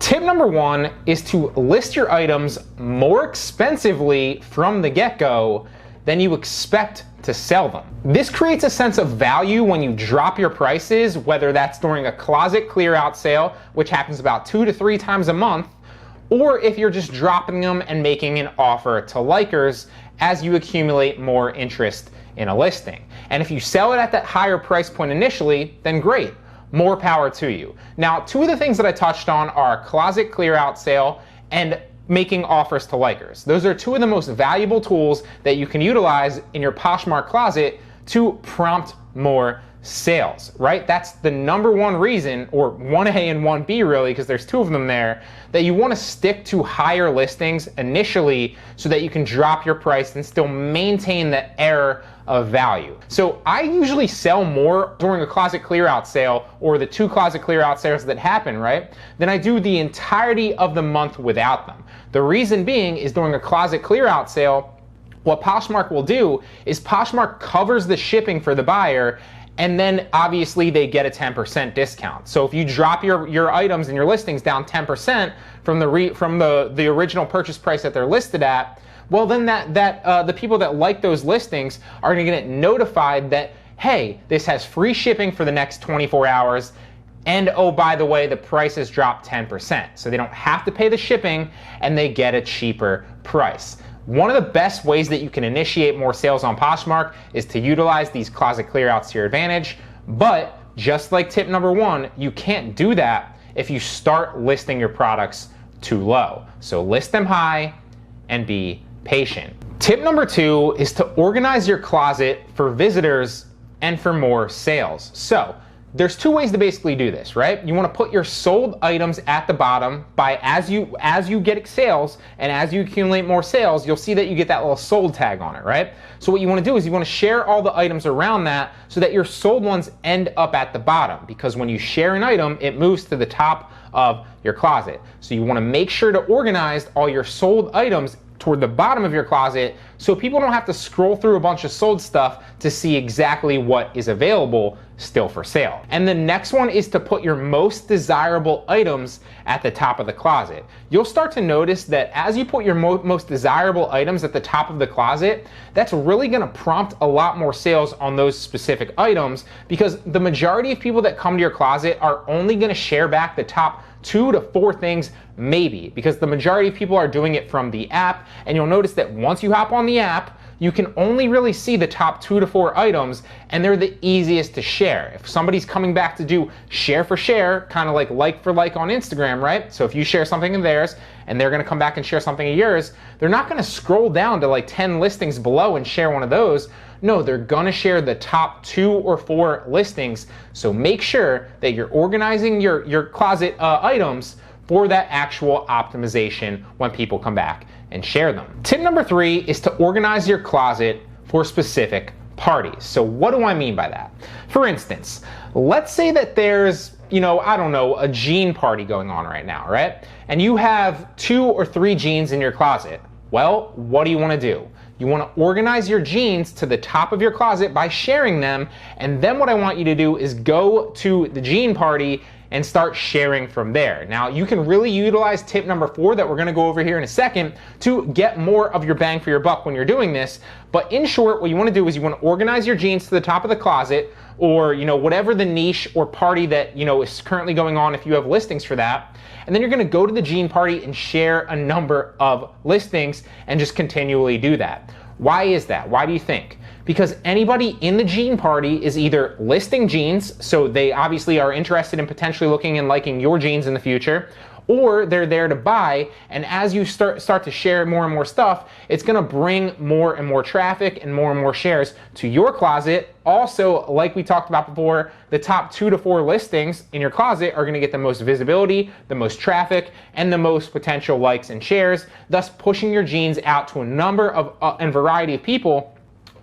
Tip number one is to list your items more expensively from the get-go than you expect to sell them. This creates a sense of value when you drop your prices, whether that's during a closet clear out sale, which happens about 2 to 3 times a month, or if you're just dropping them and making an offer to likers as you accumulate more interest in a listing. And if you sell it at that higher price point initially, then great, more power to you. Now, 2 of the things that I touched on are closet clear out sale and making offers to likers. Those are 2 of the most valuable tools that you can utilize in your Poshmark closet to prompt more sales, right? That's the number one reason, or 1A and 1B really, because there's 2 of them there, that you want to stick to higher listings initially so that you can drop your price and still maintain the air of value. So I usually sell more during a closet clear out sale, or the 2 closet clear out sales that happen, right, than I do the entirety of the month without them. The reason being is during a closet clear out sale, what Poshmark will do is Poshmark covers the shipping for the buyer, and then obviously they get a 10% discount. So if you drop your items and your listings down 10% from the original purchase price that they're listed at, well then the people that like those listings are gonna get notified that, hey, this has free shipping for the next 24 hours, and oh, by the way, the price has dropped 10%. So they don't have to pay the shipping and they get a cheaper price. One of the best ways that you can initiate more sales on Poshmark is to utilize these closet clearouts to your advantage. But just like tip number 1, you can't do that if you start listing your products too low. So list them high and be patient. Tip number 2 is to organize your closet for visitors and for more sales. So there's 2 ways to basically do this, right? You want to put your sold items at the bottom by as you get sales and as you accumulate more sales, you'll see that you get that little sold tag on it, right? So what you want to do is you want to share all the items around that so that your sold ones end up at the bottom, because when you share an item, it moves to the top of your closet. So you want to make sure to organize all your sold items toward the bottom of your closet so people don't have to scroll through a bunch of sold stuff to see exactly what is available still for sale. And the next one is to put your most desirable items at the top of the closet. You'll start to notice that as you put your most desirable items at the top of the closet, that's really gonna prompt a lot more sales on those specific items, because the majority of people that come to your closet are only gonna share back the top 2 to 4 things maybe, because the majority of people are doing it from the app, and you'll notice that once you hop on the app, you can only really see the top 2 to 4 items, and they're the easiest to share. If somebody's coming back to do share for share, kind of like for like on Instagram, right? So if you share something of theirs and they're gonna come back and share something of yours, they're not gonna scroll down to like 10 listings below and share one of those. No, they're gonna share the top 2 or 4 listings. So make sure that you're organizing your closet items for that actual optimization when people come back and share them. Tip number 3 is to organize your closet for specific parties. So what do I mean by that? For instance, let's say that there's, I don't know, a jean party going on right now, right? And you have 2 or 3 jeans in your closet. Well, what do you want to do? You want to organize your jeans to the top of your closet by sharing them, and then what I want you to do is go to the jean party and start sharing from there. Now, you can really utilize tip number 4 that we're gonna go over here in a second to get more of your bang for your buck when you're doing this. But in short, what you wanna do is you wanna organize your jeans to the top of the closet, or whatever the niche or party that is currently going on if you have listings for that. And then you're gonna go to the jean party and share a number of listings and just continually do that. Why is that? Why do you think? Because anybody in the jean party is either listing jeans, so they obviously are interested in potentially looking and liking your jeans in the future, or they're there to buy, and as you start to share more and more stuff, it's gonna bring more and more traffic and more shares to your closet. Also, like we talked about before, the top 2 to 4 listings in your closet are gonna get the most visibility, the most traffic, and the most potential likes and shares, thus pushing your jeans out to a number of and variety of people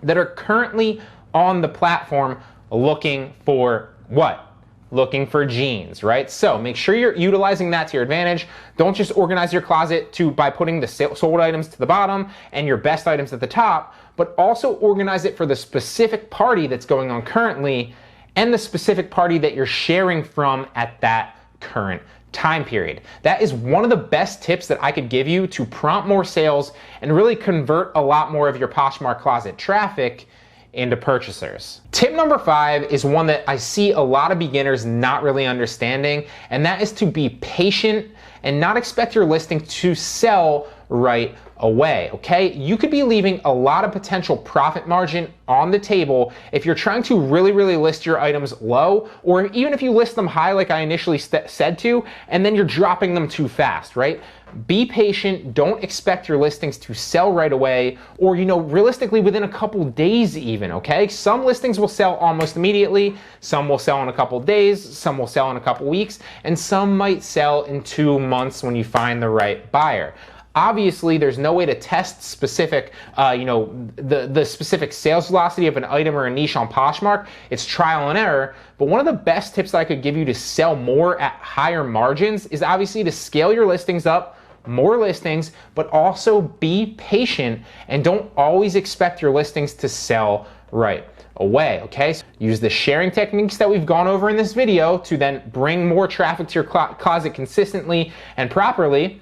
that are currently on the platform looking for what? Looking for jeans, right? So make sure you're utilizing that to your advantage. Don't just organize your closet by putting the sold items to the bottom and your best items at the top, but also organize it for the specific party that's going on currently and the specific party that you're sharing from at that current time period. That is one of the best tips that I could give you to prompt more sales and really convert a lot more of your Poshmark closet traffic into purchasers. Tip number 5 is one that I see a lot of beginners not really understanding, and that is to be patient and not expect your listing to sell right away, okay? You could be leaving a lot of potential profit margin on the table if you're trying to really list your items low, or even if you list them high like I initially said to, and then you're dropping them too fast, right? Be patient, don't expect your listings to sell right away, or realistically within a couple days even, okay? Some listings will sell almost immediately, some will sell in a couple days, some will sell in a couple weeks, and some might sell in 2 months when you find the right buyer. Obviously, there's no way to test specific, the specific sales velocity of an item or a niche on Poshmark. It's trial and error. But one of the best tips that I could give you to sell more at higher margins is obviously to scale your listings up, more listings, but also be patient and don't always expect your listings to sell right away, okay? So use the sharing techniques that we've gone over in this video to then bring more traffic to your closet consistently and properly.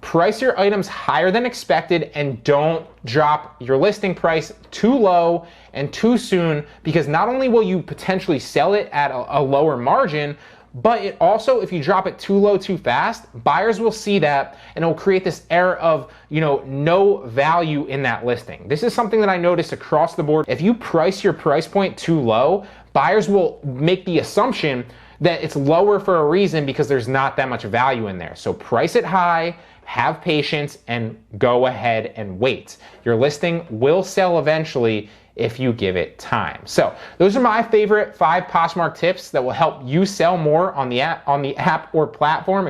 Price your items higher than expected and don't drop your listing price too low and too soon, because not only will you potentially sell it at a lower margin, but it also, if you drop it too low too fast, buyers will see that and it will create this air of, no value in that listing. This is something that I noticed across the board. If you price your price point too low, buyers will make the assumption that it's lower for a reason because there's not that much value in there. So price it high, have patience, and go ahead and wait. Your listing will sell eventually if you give it time. So those are my favorite 5 Poshmark tips that will help you sell more on the app or platform.